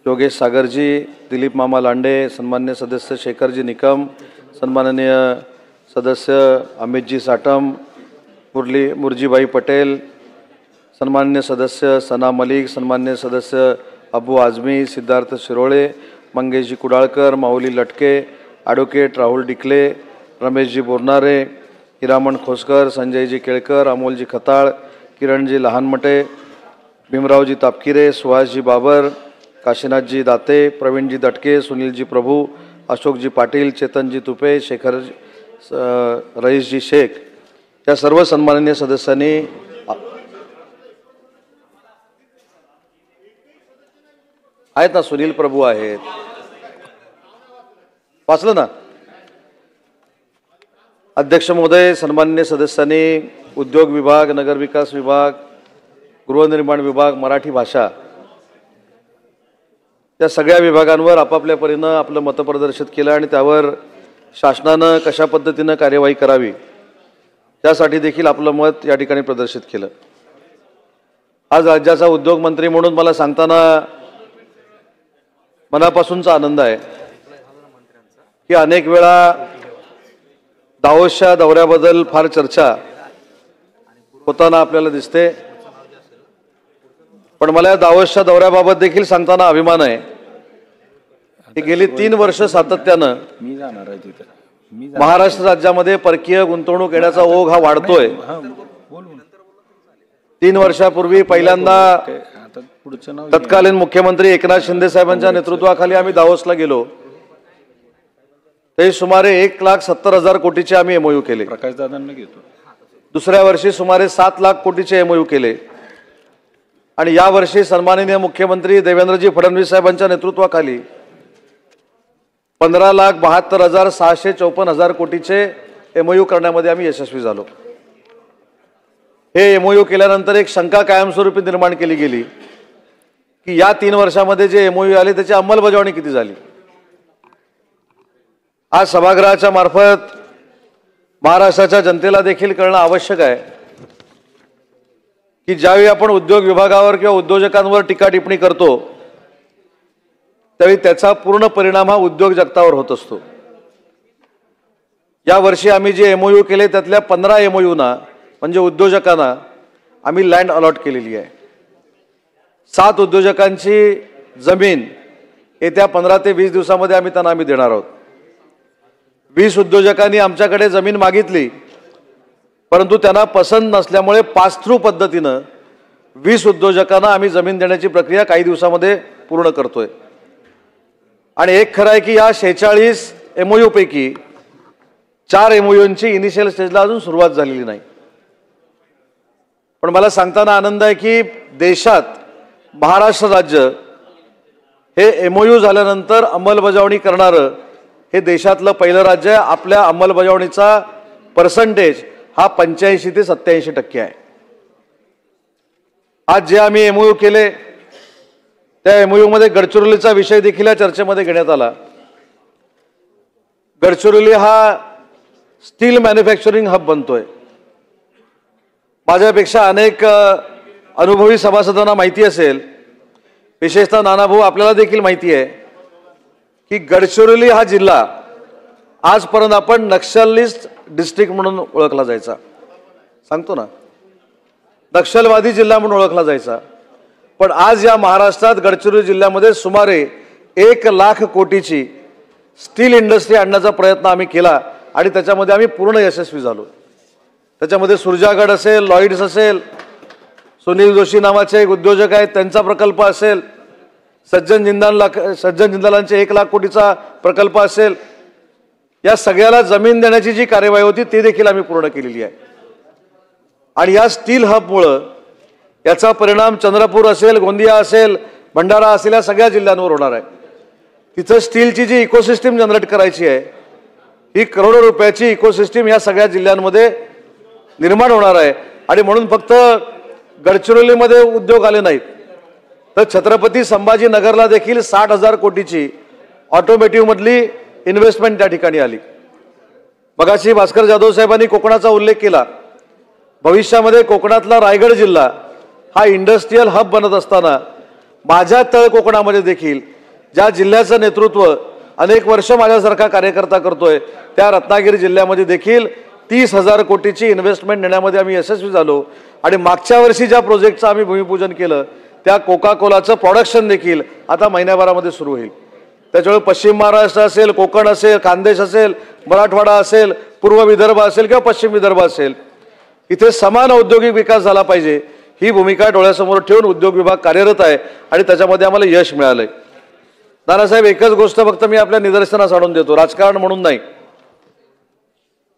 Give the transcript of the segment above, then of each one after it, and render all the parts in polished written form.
योगेश सागरजी, दिलीप मामा लांडे, सन्मान्य सदस्य शेखरजी निकम, सन्माननीय सदस्य अमितजी साटम, मुरजीबाई पटेल, सन्मान्य सदस्य सना मलिक, सन्मान्य सदस्य अबू आझमी, सिद्धार्थ शिरोळे, मंगेशजी कुडाळकर, माऊली लटके, ॲडव्होकेट राहुल डिकले, रमेशजी बोरनारे, हिरामण खोसकर, संजयजी केळकर, अमोलजी खताळ, किरणजी लहानमटे, भीमरावजी तापकिरे, सुहासजी बाबर, काशीनाथजी दाते, प्रवीणजी दटके, सुनीलजी प्रभू, अशोकजी पाटील, चेतनजी तुपे, शेखर रईसजी शेख या सर्व सन्माननीय सदस्यांनी आहेत ना, सुनील प्रभू आहेत, वाचलं ना. अध्यक्ष महोदय, सन्माननीय सदस्यांनी उद्योग विभाग, नगरविकास विभाग, गृहनिर्माण विभाग, मराठी भाषा या सगळ्या विभागांवर आपापल्या परीनं आपलं मत प्रदर्शित केलं आणि त्यावर शासनानं कशा पद्धतीनं कार्यवाही करावी त्यासाठी देखील आपलं मत या ठिकाणी प्रदर्शित केलं. आज राज्याचा उद्योग मंत्री म्हणून मला सांगताना मनापासूनचा आनंद आहे की अनेक वेळा दावोसच्या दौऱ्याबद्दल फार चर्चा होताना आपल्याला दिसते, पण मला दावोसच्या दौऱ्याबाबत देखील सांगताना अभिमान आहे की गेली 3 वर्ष सातत्यानं महाराष्ट्र राज्यामध्ये परकीय गुंतवणूक येण्याचा ओघ हा वाढतोय. 3 वर्षापूर्वी पहिल्यांदा तत्कालीन मुख्यमंत्री एकनाथ शिंदे साहेबांच्या नेतृत्वाखाली आम्ही दावोसला गेलो. ते सुमारे 1,70,000 कोटीचे आम्ही एमओयू केले. दुसऱ्या वर्षी सुमारे 7 लाख कोटीचे एमओयू केले आणि या वर्षी सन्माननीय मुख्यमंत्री देवेंद्रजी फडणवीस साहेबांच्या नेतृत्वाखाली 15,72,654 कोटीचे एमओयू करण्यामध्ये आम्ही यशस्वी झालो. हे एमओयू केल्यानंतर एक शंका कायमस्वरूपी निर्माण केली गेली की या 3 वर्षामध्ये जे एमओयू आले त्याची अंमलबजावणी किती झाली. आज सभागृहाच्या मार्फत महाराष्ट्राच्या जनतेला देखील कळणं आवश्यक आहे की ज्यावेळी आपण उद्योग विभागावर किंवा उद्योजकांवर टीका टिप्पणी करतो त्यावेळी त्याचा पूर्ण परिणाम हा उद्योग जगतावर होत असतो. या वर्षी आम्ही जे एमओयू केले त्यातल्या 15 एमओयूना म्हणजे उद्योजकांना आम्ही लँड अलॉट केलेली आहे. 7 उद्योजकांची जमीन येत्या 15 ते 20 दिवसामध्ये आम्ही देणार आहोत. 20 उद्योजकांनी आमच्याकडे जमीन मागितली, परंतु त्यांना पसंत नसल्यामुळे पास थ्रू पद्धतीनं 20 उद्योजकांना आम्ही जमीन देण्याची प्रक्रिया काही दिवसामध्ये पूर्ण करतोय. आणि एक खरं आहे की या 46 एमओयू पैकी 4 एमओयूंची इनिशियल स्टेजला अजून सुरुवात झालेली नाही. पण मला सांगताना आनंद आहे की देशात महाराष्ट्र राज्य हे एमओयू झाल्यानंतर अंमलबजावणी करणारं हे देशातलं पहिलं राज्य आहे. आपल्या अंमलबजावणीचा पर्सेंटेज हा 85 ते 87% आहे. आज जे आम्ही एमओयू केले त्या एमओयू मध्ये गडचिरोलीचा विषय देखील या चर्चेमध्ये घेण्यात आला. गडचिरोली हा स्टील मॅन्युफॅक्चरिंग हब बनतोय. माझ्यापेक्षा अनेक अनुभवी सभासदांना माहिती असेल, विशेषतः नानाभाऊ आपल्याला देखील माहिती आहे की गडचिरोली हा जिल्हा आजपर्यंत आपण नक्षलिस्ट डिस्ट्रिक्ट म्हणून ओळखला जायचा. सांगतो ना, नक्षलवादी जिल्हा म्हणून ओळखला जायचा. पण आज या महाराष्ट्रात गडचिरोली जिल्ह्यामध्ये सुमारे 1 लाख कोटीची स्टील इंडस्ट्री आणण्याचा प्रयत्न आम्ही केला आणि त्याच्यामध्ये आम्ही पूर्ण यशस्वी झालो. त्याच्यामध्ये सुरजागड असेल, लॉइड्स असेल, सुनील जोशी नावाचे एक उद्योजक आहेत त्यांचा प्रकल्प असेल, सज्जन जिंदालांचे 1 लाख कोटीचा प्रकल्प असेल, या सगळ्याला जमीन देण्याची जी कार्यवाही होती ती देखील आम्ही पूर्ण केलेली आहे. आणि या स्टील हबमुळं याचा परिणाम चंद्रपूर असेल, गोंदिया असेल, भंडारा असेल या सगळ्या जिल्ह्यांवर होणार आहे. तिथं स्टीलची जी इकोसिस्टीम जनरेट करायची आहे ही करोडो रुपयाची इकोसिस्टीम या सगळ्या जिल्ह्यांमध्ये निर्माण होणार आहे. आणि म्हणून फक्त गडचिरोलीमध्ये उद्योग आले नाहीत तर छत्रपती संभाजीनगरला देखील 60,000 कोटीची ऑटोमोटिव्ह मधली इन्व्हेस्टमेंट त्या ठिकाणी आली. मगाशी भास्कर जाधव साहेबांनी कोकणाचा उल्लेख केला. भविष्यामध्ये कोकणातला रायगड जिल्हा हा इंडस्ट्रियल हब बनत असताना माझ्या तळ कोकणामध्ये देखील ज्या जिल्ह्याचं नेतृत्व अनेक वर्ष माझ्यासारखा कार्यकर्ता करतोय त्या रत्नागिरी जिल्ह्यामध्ये देखील 30,000 कोटीची इन्व्हेस्टमेंट नेण्यामध्ये आम्ही यशस्वी झालो आणि मागच्या वर्षी ज्या प्रोजेक्टचं आम्ही भूमिपूजन केलं त्या कोका कोलाचं प्रोडक्शन देखील आता महिन्याभरामध्ये सुरू होईल। त्याच्यामुळे पश्चिम महाराष्ट्र असेल, कोकण असेल, खानदेश असेल, मराठवाडा असेल, पूर्व विदर्भ असेल किंवा पश्चिम विदर्भ असेल, इथे समान औद्योगिक विकास झाला पाहिजे ही भूमिका डोळ्यासमोर ठेवून उद्योग विभाग कार्यरत आहे आणि त्याच्यामध्ये आम्हाला यश मिळालंय। नानासाहेब, एकच गोष्ट फक्त मी आपल्या निदर्शनास आणून देतो, राजकारण म्हणून नाही।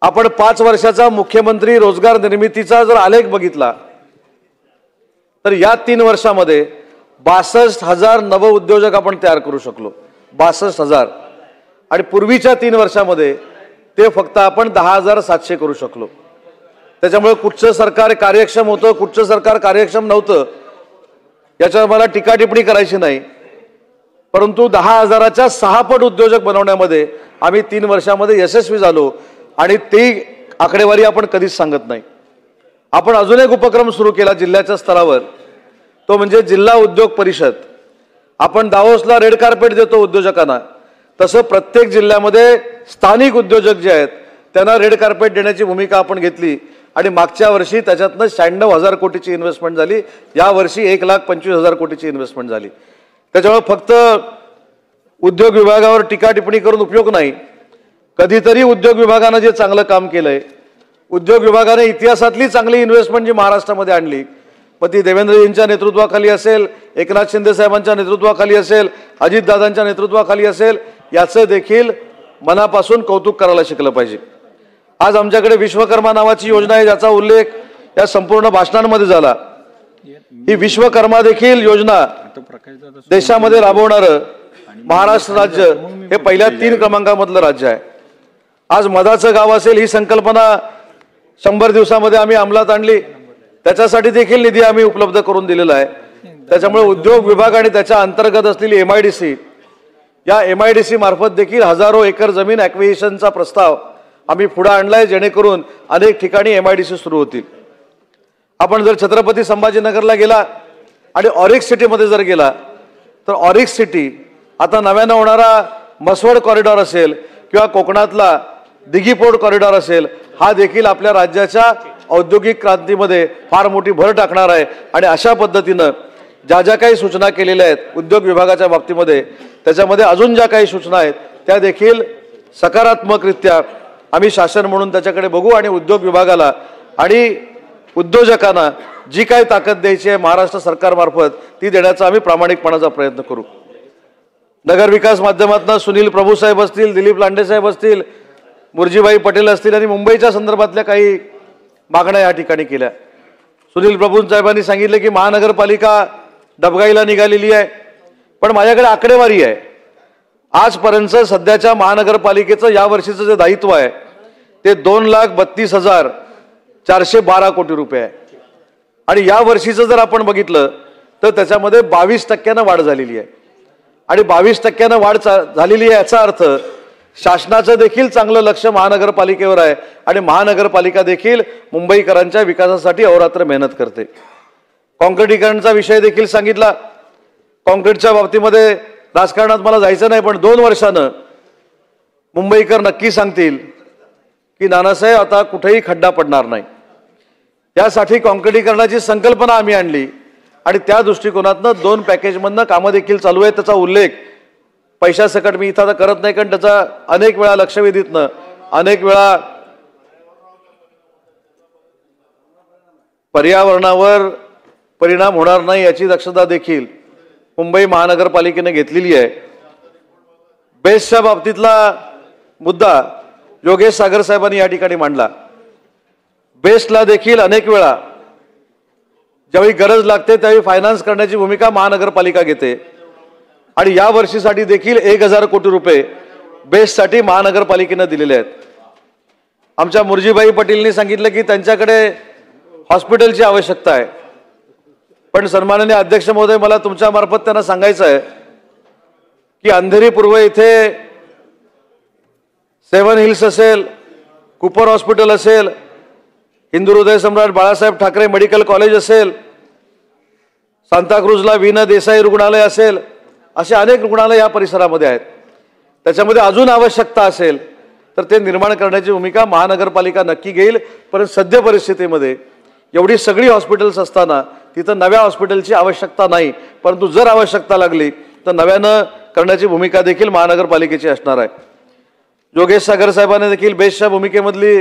आपण 5 वर्षाचा मुख्यमंत्री रोजगार निर्मितीचा जर आलेख बघितला तर या 3 वर्षामध्ये 62,000 नवउद्योजक आपण तयार करू शकलो, 62,000, आणि पूर्वीच्या 3 वर्षामध्ये ते फक्त आपण 10,700 करू शकलो। त्याच्यामुळे कुठचं सरकार कार्यक्षम होतं, कुठचं सरकार कार्यक्षम नव्हतं याच्यावर मला टीका टिप्पणी करायची नाही, परंतु 10,000च्या 6 पट उद्योजक बनवण्यामध्ये आम्ही 3 वर्षामध्ये यशस्वी झालो आणि ती आकडेवारी आपण कधीच सांगत नाही। आपण अजून एक उपक्रम सुरू केला जिल्ह्याच्या स्तरावर, तो म्हणजे जिल्हा उद्योग परिषद। आपण दावोसला रेड कार्पेट देतो उद्योजकांना, तसं प्रत्येक जिल्ह्यामध्ये स्थानिक उद्योजक जे आहेत त्यांना रेड कार्पेट देण्याची भूमिका आपण घेतली आणि मागच्या वर्षी त्याच्यातनं 96,000 कोटीची इन्व्हेस्टमेंट झाली, या वर्षी 1,25,000 कोटीची इन्व्हेस्टमेंट झाली। त्याच्यामुळे फक्त उद्योग विभागावर टीका टिप्पणी करून उपयोग नाही, कधीतरी उद्योग विभागाने जे चांगलं काम केलंय, उद्योग विभागाने इतिहासातली चांगली इन्व्हेस्टमेंट जी महाराष्ट्रामध्ये आणली, मग ती देवेंद्रजींच्या नेतृत्वाखाली असेल, एकनाथ शिंदे साहेबांच्या नेतृत्वाखाली असेल, अजितदादांच्या नेतृत्वाखाली असेल, याचं देखील मनापासून कौतुक करायला शिकलं पाहिजे। आज आमच्याकडे विश्वकर्मा नावाची योजना आहे ज्याचा उल्लेख या संपूर्ण भाषणांमध्ये झाला। ही विश्वकर्मा देखील योजना देशामध्ये राबवणारं महाराष्ट्र राज्य हे पहिल्या 3 क्रमांकामधलं राज्य आहे। आज मधाचं गाव असेल ही संकल्पना 100 दिवसामध्ये आम्ही अंमलात आणली, त्याच्यासाठी देखील निधी आम्ही उपलब्ध करून दिलेला आहे। त्याच्यामुळे उद्योग विभाग आणि त्याच्या अंतर्गत असलेली MIDC, या MIDC मार्फत देखील हजारो एकर जमीन ॲक्विजिशनचा प्रस्ताव आम्ही पुढे आणलाय, जेणेकरून अनेक ठिकाणी MIDC सुरू होतील। आपण जर छत्रपती संभाजीनगरला गेला आणि ऑरिक्स सिटीमध्ये जर गेला तर ऑरिक्स सिटी आता नव्यानं होणारा मसवड कॉरिडॉर असेल किंवा कोकणातला दिघी पोर्ट कॉरिडॉर असेल, हा देखील आपल्या राज्याच्या औद्योगिक क्रांतीमध्ये फार मोठी भर टाकणार आहे। आणि अशा पद्धतीनं ज्या काही सूचना केलेल्या आहेत उद्योग विभागाच्या बाबतीमध्ये, त्याच्यामध्ये अजून ज्या काही सूचना आहेत त्या देखील सकारात्मकरित्या आम्ही शासन म्हणून त्याच्याकडे बघू आणि उद्योग विभागाला आणि उद्योजकांना जी काही ताकद द्यायची आहे महाराष्ट्र सरकारमार्फत ती देण्याचा आम्ही प्रामाणिकपणाचा प्रयत्न करू। नगर विकास माध्यमातून सुनील प्रभू साहेब असतील, दिलीप लांडे साहेब असतील, मुरजीभाई पटेल असतील आणि मुंबईच्या संदर्भातल्या काही मागण्या या ठिकाणी केल्या। सुनील प्रभू साहेबांनी सांगितले की महानगरपालिका डबघाईला निघालेली आहे, पण माझ्याकडे आकडेवारी आहे। आजपर्यंत सध्याच्या महानगरपालिकेचं या वर्षीचं जे दायित्व आहे ते 2,32,412 कोटी रुपये आहे आणि या वर्षीचं जर आपण बघितलं तर त्याच्यामध्ये 22% वाढ झालेली आहे आणि 22% वाढ झालेली आहे याचा अर्थ शासनाचं देखील चांगलं लक्ष महानगरपालिकेवर आहे आणि महानगरपालिका देखील मुंबईकरांच्या विकासासाठी अहोरात्र मेहनत करते। कॉन्क्रिटीकरणचा विषय देखील सांगितला। कॉन्क्रीटच्या बाबतीमध्ये राजकारणात मला जायचं नाही, पण 2 वर्षानं मुंबईकर नक्की सांगतील की नानासाहेब आता कुठेही खड्डा पडणार नाही। यासाठी कॉन्क्रिटीकरणाची संकल्पना आम्ही आणली आणि त्या दृष्टिकोनातनं 2 पॅकेजमधनं कामं देखील चालू आहे। त्याचा उल्लेख पैशासकट मी इथं करत नाही, कारण त्याचा अनेक वेळा लक्षवेधीतनं अनेक वेळा पर्यावरणावर परिणाम होणार नाही याची दक्षता देखील मुंबई महानगरपालिकेने घेतलेली आहे। बेस्टच्या बाबतीतला मुद्दा योगेश सागर साहेबांनी या ठिकाणी मांडला। बेस्टला देखील अनेक वेळा ज्यावेळी गरज लागते त्यावेळी फायनान्स करण्याची भूमिका महानगरपालिका घेते आणि या वर्षीसाठी देखील 1,000 कोटी रुपये बेस्टसाठी महानगरपालिकेने दिलेले आहेत। आमच्या मुरजीभाई पटेलनी सांगितलं की त्यांच्याकडे हॉस्पिटलची आवश्यकता आहे, पण सन्माननीय अध्यक्ष महोदय मला तुमच्या मार्फत त्यांना सांगायचं आहे की अंधेरी पूर्व इथे 7 हिल्स असेल, कुपर हॉस्पिटल असेल, हिंदू हृदय सम्राट बाळासाहेब ठाकरे मेडिकल कॉलेज असेल, सांताक्रूजला वीना देसाई रुग्णालय असेल, असे अनेक रुग्णालय या परिसरामध्ये आहेत. त्याच्यामध्ये अजून आवश्यकता असेल तर ते निर्माण करण्याची भूमिका महानगरपालिका नक्की घेईल. पण सद्य परिस्थितीमध्ये एवढी सगळी हॉस्पिटल्स असताना तिथं नव्या हॉस्पिटलची आवश्यकता नाही, परंतु जर आवश्यकता लागली तर नव्यानं करण्याची भूमिका देखील महानगरपालिकेची असणार आहे. योगेश सागर साहेबांनी देखील बेस्टच्या भूमिकेमधली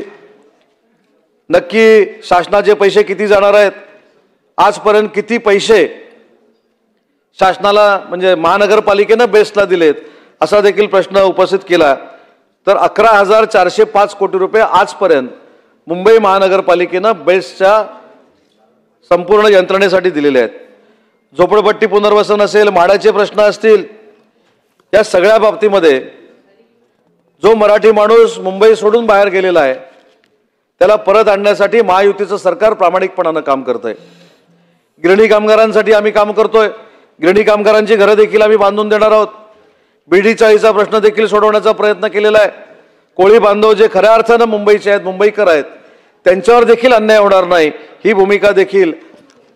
नक्की शासनाचे पैसे किती जाणार आहेत, आजपर्यंत किती पैसे शासनाला म्हणजे महानगरपालिकेनं बेस्टला दिलेत असा देखील प्रश्न उपस्थित केला. तर 11,405 कोटी रुपये आजपर्यंत मुंबई महानगरपालिकेनं बेस्टच्या संपूर्ण यंत्रणेसाठी दिलेले आहेत. झोपडपट्टी पुनर्वसन असेल, म्हाडाचे प्रश्न असतील, या सगळ्या बाबतीमध्ये जो मराठी माणूस मुंबई सोडून बाहेर गेलेला आहे त्याला परत आणण्यासाठी महायुतीचं सरकार प्रामाणिकपणानं काम करतंय. गिरणी कामगारांसाठी आम्ही काम करतोय. गिरणी कामगारांची घरं देखील आम्ही बांधून देणार आहोत. बीडी चाळीचा प्रश्न देखील सोडवण्याचा प्रयत्न केलेला आहे. कोळी बांधव जे खऱ्या अर्थानं मुंबईचे आहेत, मुंबईकर आहेत, त्यांच्यावर देखील अन्याय होणार नाही ही भूमिका देखील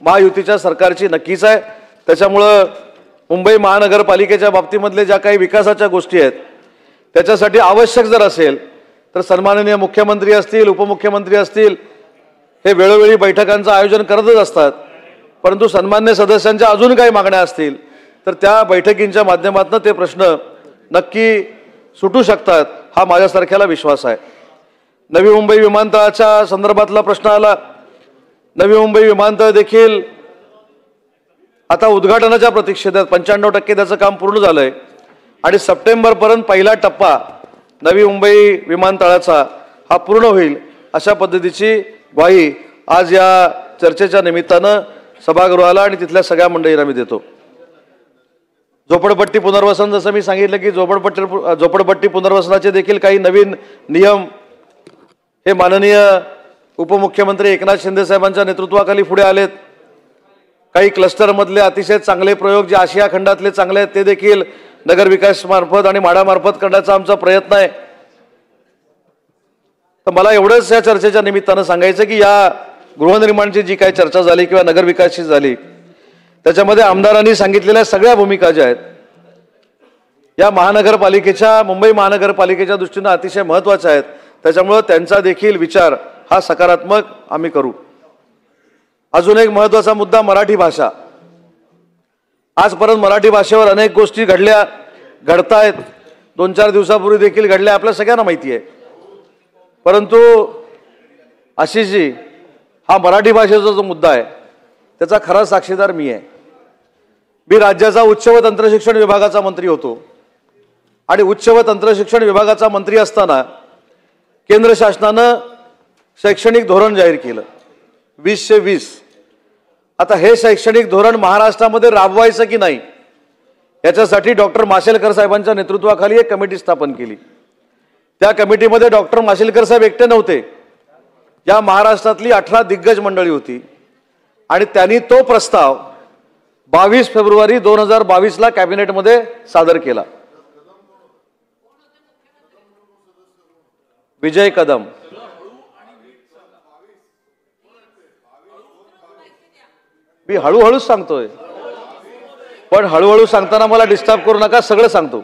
महायुतीच्या सरकारची नक्कीच आहे. त्याच्यामुळं मुंबई महानगरपालिकेच्या बाबतीमधले ज्या काही विकासाच्या गोष्टी आहेत त्याच्यासाठी आवश्यक जर असेल तर सन्माननीय मुख्यमंत्री असतील, उपमुख्यमंत्री असतील, हे वेळोवेळी बैठकांचं आयोजन करतच असतात. परंतु सन्मान्य सदस्यांच्या अजून काही मागण्या असतील तर त्या बैठकींच्या माध्यमातून ते प्रश्न नक्की सुटू शकतात हा माझ्यासारख्याला विश्वास आहे. नवी मुंबई विमानतळाच्या संदर्भातला प्रश्न आला. नवी मुंबई विमानतळ देखील आता उद्घाटनाच्या प्रतीक्षेत आहेत. 95% त्याचं काम पूर्ण झालंय आणि सप्टेंबरपर्यंत पहिला टप्पा नवी मुंबई विमानतळाचा हा पूर्ण होईल अशा पद्धतीची ग्वाही आज या चर्चेच्या निमित्तानं सभागृहाला आणि तिथल्या सगळ्या मंडळींना मी देतो. झोपडपट्टी पुनर्वसन, जसं मी सांगितलं की झोपडपट्टी पुनर्वसनाचे देखील काही नवीन नियम हे माननीय उपमुख्यमंत्री एकनाथ शिंदे साहेबांच्या नेतृत्वाखाली पुढे आलेत. काही क्लस्टरमधले अतिशय चांगले प्रयोग जे आशिया खंडातले चांगले आहेत ते देखील नगरविकास मार्फत आणि म्हाडामार्फत करण्याचा आमचा प्रयत्न आहे. तर मला एवढंच या चर्चेच्या निमित्तानं सांगायचं की या गृहनिर्माणची जी काही चर्चा झाली किंवा नगरविकासची झाली त्याच्यामध्ये आमदारांनी सांगितलेल्या सगळ्या भूमिका ज्या आहेत या महानगरपालिकेच्या, मुंबई महानगरपालिकेच्या दृष्टीनं अतिशय महत्त्वाच्या आहेत. त्याच्यामुळं त्यांचा देखील विचार हा सकारात्मक आम्ही करू. अजून एक महत्त्वाचा मुद्दा मराठी भाषा. आजपर्यंत मराठी भाषेवर अनेक गोष्टी घडतायत. 2-4 दिवसापूर्वी देखील घडल्या, आपल्या सगळ्यांना माहिती आहे. परंतु आशिषजी, हा मराठी भाषेचा जो मुद्दा आहे त्याचा खरा साक्षीदार मी आहे. मी राज्याचा उच्च व तंत्रशिक्षण विभागाचा मंत्री होतो आणि उच्च व तंत्रशिक्षण विभागाचा मंत्री असताना केंद्र शासनानं शैक्षणिक धोरण जाहीर केलं 2020. आता हे शैक्षणिक धोरण महाराष्ट्रामध्ये राबवायचं की नाही याच्यासाठी डॉक्टर माशेलकर साहेबांच्या नेतृत्वाखाली एक कमिटी स्थापन केली. त्या कमिटीमध्ये डॉक्टर माशेलकर साहेब एकटे नव्हते, या महाराष्ट्रातली 18 दिग्गज मंडळी होती आणि त्यांनी तो प्रस्ताव 22 फेब्रुवारी 2022ला कॅबिनेटमध्ये सादर केला. विजय कदम, मी हळूहळूच सांगतोय पण हळूहळू सांगताना मला डिस्टर्ब करू नका, सगळं सांगतो.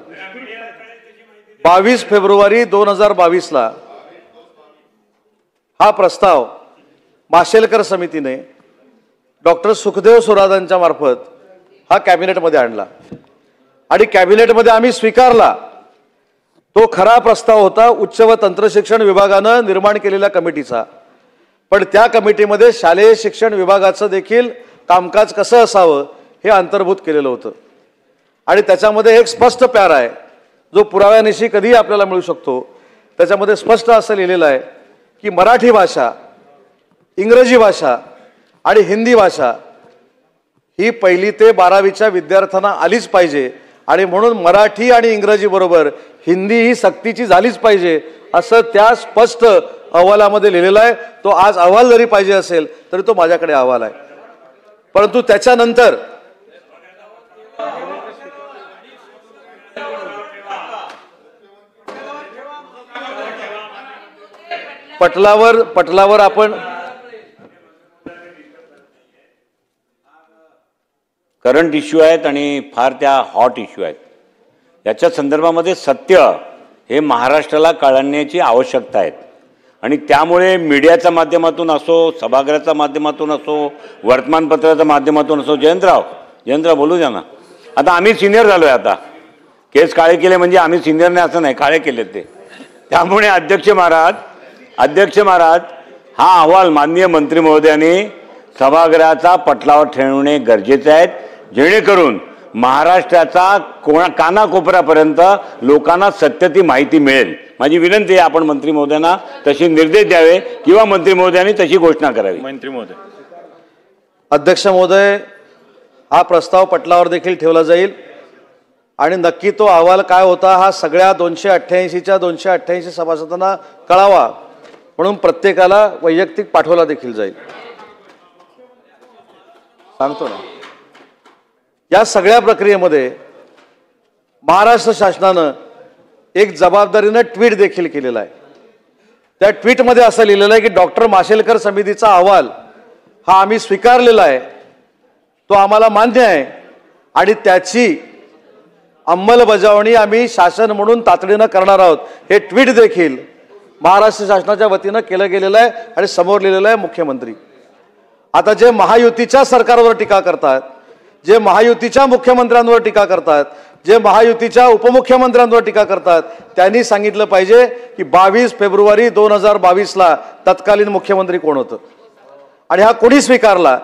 22 फेब्रुवारी 2022ला हा प्रस्ताव माशेलकर समितीने डॉक्टर सुखदेव सुरादांच्या मार्फत हा कॅबिनेटमध्ये आणला आणि कॅबिनेटमध्ये आम्ही स्वीकारला. तो खरा प्रस्ताव होता उच्च व तंत्रशिक्षण विभागानं निर्माण केलेल्या कमिटीचा. पण त्या कमिटीमध्ये शालेय शिक्षण विभागाचं देखील कामकाज कसं असावं हे अंतर्भूत केलेलं होतं आणि त्याच्यामध्ये एक स्पष्ट प्यारा आहे जो पुराव्यानिशी कधीही आपल्याला मिळू शकतो. त्याच्यामध्ये स्पष्ट असं लिहिलेलं आहे की मराठी भाषा, इंग्रजी भाषा आणि हिंदी भाषा ही 1ली ते 12वीच्या विद्यार्थ्यांना आलीच पाहिजे आणि म्हणून मराठी आणि इंग्रजी बरोबर हिंदी ही सक्तीची झालीच पाहिजे असं त्या स्पष्ट अहवालामध्ये लिहिलेलं आहे. तो आज अहवाल जरी पाहिजे असेल तरी तो माझ्याकडे अहवाल आहे. परंतु त्याच्यानंतर पटलावर आपण करंट इश्यू आहेत आणि फार त्या हॉट इश्यू आहेत. याच्या संदर्भामध्ये सत्य हे महाराष्ट्राला कळण्याची आवश्यकता आहे आणि त्यामुळे मीडियाच्या माध्यमातून असो, सभागृहाच्या माध्यमातून असो, वर्तमानपत्राच्या माध्यमातून असो. जयंतराव बोलू द्या ना. आता आम्ही सिनियर झालो आहे. आता केस काळे केले म्हणजे आम्ही सिनियर नाही असं नाही, काळे केले ते. त्यामुळे अध्यक्ष महाराज हा अहवाल माननीय मंत्री महोदयांनी सभागृहाचा पटलावर ठेवणे गरजेचे आहे, जेणेकरून महाराष्ट्राचा कानाकोपऱ्यापर्यंत लोकांना सत्य ती माहिती मिळेल. माझी विनंती आहे आपण मंत्री महोदयांना तशी निर्देश द्यावे किंवा मंत्री महोदयांनी तशी घोषणा करावी. मंत्री महोदय. अध्यक्ष महोदय, हा प्रस्ताव पटलावर देखील ठेवला जाईल आणि नक्की तो अहवाल काय होता हा सगळ्या 288च्या 288 सभासदांना कळावा म्हणून प्रत्येकाला वैयक्तिक पाठवला देखील जाईल. सांगतो ना. या सगळ्या प्रक्रियेमध्ये महाराष्ट्र शासनानं एक जबाबदारीनं ट्विट देखील केलेला आहे. त्या ट्विटमध्ये असं लिहिलेलं आहे की डॉक्टर माशेलकर समितीचा अहवाल हा आम्ही स्वीकारलेला आहे, तो आम्हाला मान्य आहे आणि त्याची अंमलबजावणी आम्ही शासन म्हणून तातडीनं करणार आहोत. हे ट्विट देखील महाराष्ट्र शासनाच्या वतीनं केलं गेलेलं आहे आणि समोर लिहिलेलं आहे मुख्यमंत्री. आता जे महायुतीच्या सरकारवर टीका करतात, जे महायुतीच्या मुख्यमंत्र्यांवर टीका करतात, जे महायुतीच्या उपमुख्यमंत्र्यांवर टीका करतात, त्यांनी सांगितलं पाहिजे की 22 फेब्रुवारी 2022ला तत्कालीन मुख्यमंत्री कोण होतं आणि हा कोणी स्वीकारला.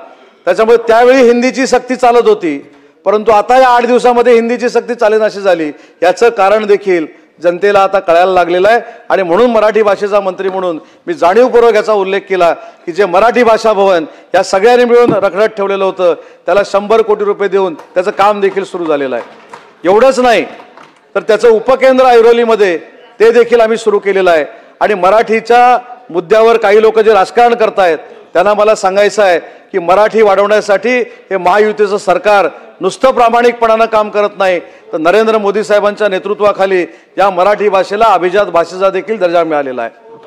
त्याच्यामुळे त्यावेळी हिंदीची सक्ती चालत होती, परंतु आता या 8 दिवसामध्ये हिंदीची सक्ती चालेनाशी झाली. याचं कारण देखील जनतेला आता कळायला लागलेलं आहे आणि म्हणून मराठी भाषेचा मंत्री म्हणून मी जाणीवपूर्वक याचा उल्लेख केला की जे मराठी भाषा भवन या सगळ्यांनी मिळून रखडत ठेवलेलं होतं त्याला 100 कोटी रुपये देऊन त्याचं काम देखील सुरू झालेलं आहे. एवढंच नाही तर त्याचं उपकेंद्र ऐरोलीमध्ये ते देखील आम्ही सुरू केलेलं आहे आणि मराठीच्या मुद्द्यावर काही लोक जे राजकारण करतायत त्यांना मला सांगायचं आहे की मराठी वाढवण्यासाठी हे महायुतीचं सरकार नुसतं प्रामाणिकपणानं काम करत नाही तर नरेंद्र मोदी साहेबांच्या नेतृत्वाखाली या मराठी भाषेला अभिजात भाषेचा देखील दर्जा मिळालेला आहे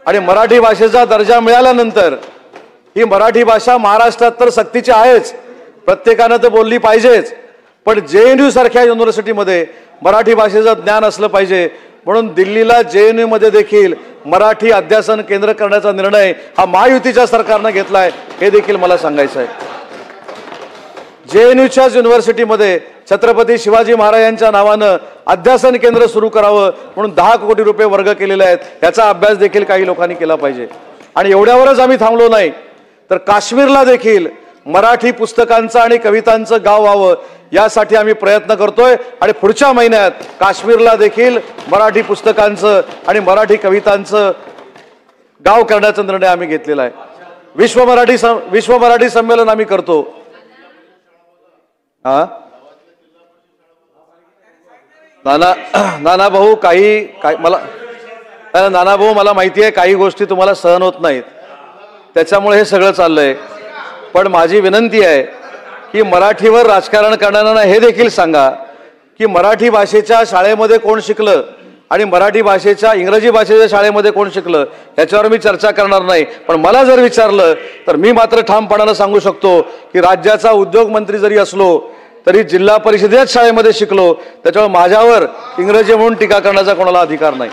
आणि मराठी भाषेचा दर्जा मिळाल्यानंतर ही मराठी भाषा महाराष्ट्रात तर सक्तीची आहेच, प्रत्येकानं तर बोलली पाहिजेच, पण JNU सारख्या युनिव्हर्सिटीमध्ये मराठी भाषेचं ज्ञान असलं पाहिजे. म्हणून दिल्लीला JNU मध्ये देखील मराठी अध्यासन केंद्र करण्याचा निर्णय हा महायुतीच्या सरकारनं घेतला आहे, हे देखील मला सांगायचं आहे. JNUच्याच युनिव्हर्सिटीमध्ये छत्रपती शिवाजी महाराजांच्या नावानं अध्यासन केंद्र सुरू करावं म्हणून 10 कोटी रुपये वर्ग केलेले आहेत. याचा अभ्यास देखील काही लोकांनी केला पाहिजे. आणि एवढ्यावरच आम्ही थांबलो नाही तर काश्मीरला देखील मराठी पुस्तकांचं आणि कवितांचं गाव व्हावं यासाठी आम्ही प्रयत्न करतोय आणि पुढच्या महिन्यात काश्मीरला देखील मराठी पुस्तकांचं आणि मराठी कवितांचं गाव करण्याचा निर्णय आम्ही घेतलेला आहे. विश्व मराठी संमेलन आम्ही करतो. नाना भाऊ मला माहिती आहे काही गोष्टी तुम्हाला सहन होत नाहीत, त्याच्यामुळे हे सगळं चाललंय. पण माझी विनंती आहे की मराठीवर राजकारण करणाऱ्यांना हे देखील सांगा की मराठी भाषेच्या शाळेमध्ये कोण शिकलं आणि मराठी भाषेच्या इंग्रजी भाषेच्या शाळेमध्ये कोण शिकलं याच्यावर मी चर्चा करणार नाही. पण मला जर विचारलं तर मी मात्र ठामपणानं सांगू शकतो की राज्याचा उद्योग मंत्री जरी असलो तरी जिल्हा परिषदेच्या शाळेमध्ये शिकलो, त्याच्यामुळे माझ्यावर इंग्रजी म्हणून टीका करण्याचा कोणाला अधिकार नाही.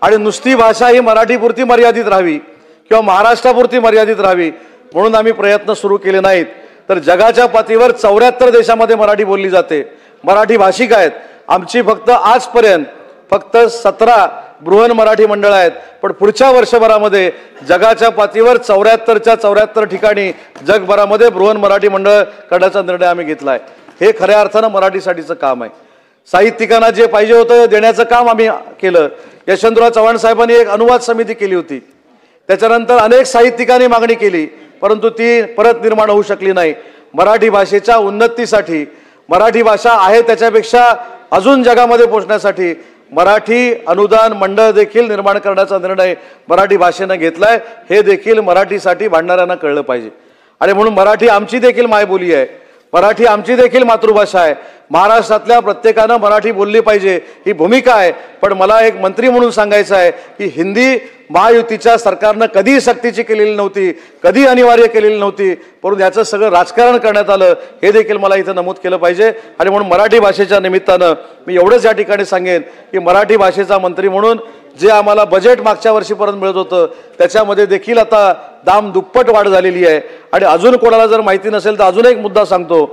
आणि नुसती भाषा ही मराठीपुरती मर्यादित राहावी किंवा महाराष्ट्रापुरती मर्यादित राहावी म्हणून आम्ही प्रयत्न सुरू केले नाहीत. तर जगाच्या पातळीवर 74 देशामध्ये मराठी बोलली जाते, मराठी भाषिक आहेत. आमची आजपर्यंत फक्त 17 बृहन मराठी मंडळ आहेत, पण पुढच्या वर्षभरामध्ये जगाच्या पातळीवर 74च्या 74 ठिकाणी जगभरामध्ये बृहन मराठी मंडळ करण्याचा निर्णय आम्ही घेतला आहे. हे खऱ्या अर्थानं मराठीसाठीचं काम आहे. साहित्यिकांना जे पाहिजे होतं देण्याचं काम आम्ही केलं. यशवंतराव चव्हाण साहेबांनी एक अनुवाद समिती केली होती, त्याच्यानंतर अनेक साहित्यिकांनी मागणी केली परंतु ती परत निर्माण होऊ शकली नाही. मराठी भाषेच्या उन्नतीसाठी, मराठी भाषा आहे त्याच्यापेक्षा अजून जगामध्ये पोहोचण्यासाठी मराठी अनुदान मंडळ देखील निर्माण करण्याचा निर्णय मराठी भाषेनं घेतलाय. हे देखील मराठीसाठी भांडणाऱ्यांना कळलं पाहिजे आणि म्हणून मराठी आमची देखील मायबोली आहे. मराठी आमची देखील मातृभाषा आहे. महाराष्ट्रातल्या प्रत्येकानं मराठी बोलली पाहिजे ही भूमिका आहे. पण मला एक मंत्री म्हणून सांगायचं आहे की हिंदी महायुतीच्या सरकारनं कधीही सक्तीची केलेली नव्हती, कधी अनिवार्य केलेली नव्हती, परंतु याचं सगळं राजकारण करण्यात आलं हे देखील मला इथं नमूद केलं पाहिजे. आणि म्हणून मराठी भाषेच्या निमित्तानं मी एवढंच या ठिकाणी सांगेन की मराठी भाषेचा मंत्री म्हणून जे आम्हाला बजेट मागच्या वर्षीपर्यंत मिळत होतं त्याच्यामध्ये देखील आता दाम दुप्पट वाढ झालेली आहे. आणि अजून कोणाला जर माहिती नसेल तर अजून एक मुद्दा सांगतो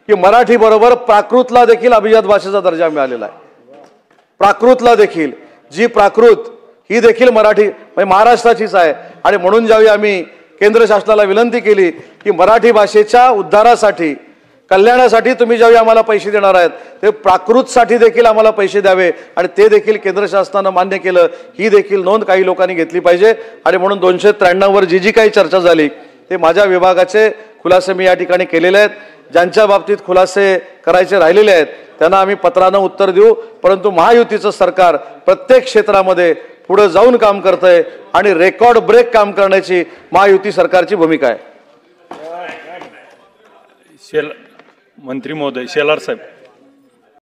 की मराठी बरोबर प्राकृतला देखील अभिजात भाषेचा दर्जा मिळालेला आहे. प्राकृतला देखील, जी प्राकृत ही देखील मराठी म्हणजे महाराष्ट्राचीच आहे. आणि म्हणून ज्यावेळी आम्ही केंद्र शासनाला विनंती केली की मराठी भाषेच्या उद्धारासाठी, कल्याणासाठी तुम्ही ज्यावेळी आम्हाला पैसे देणार आहेत ते प्राकृतसाठी देखील आम्हाला पैसे द्यावे आणि ते देखील केंद्र शासनानं मान्य केलं. ही देखील नोंद काही लोकांनी घेतली पाहिजे. आणि म्हणून 293 वर जी काही चर्चा झाली ते माझ्या विभागाचे खुलासे मी या ठिकाणी केलेले आहेत. ज्यांच्या बाबतीत खुलासे करायचे राहिलेले आहेत त्यांना आम्ही पत्रानं उत्तर देऊ. परंतु महायुतीचं सरकार प्रत्येक क्षेत्रामध्ये पुढे जाऊन काम करतंय आणि रेकॉर्ड ब्रेक काम करण्याची महायुती सरकारची भूमिका आहे. मंत्री महोदय शेलार साहेब.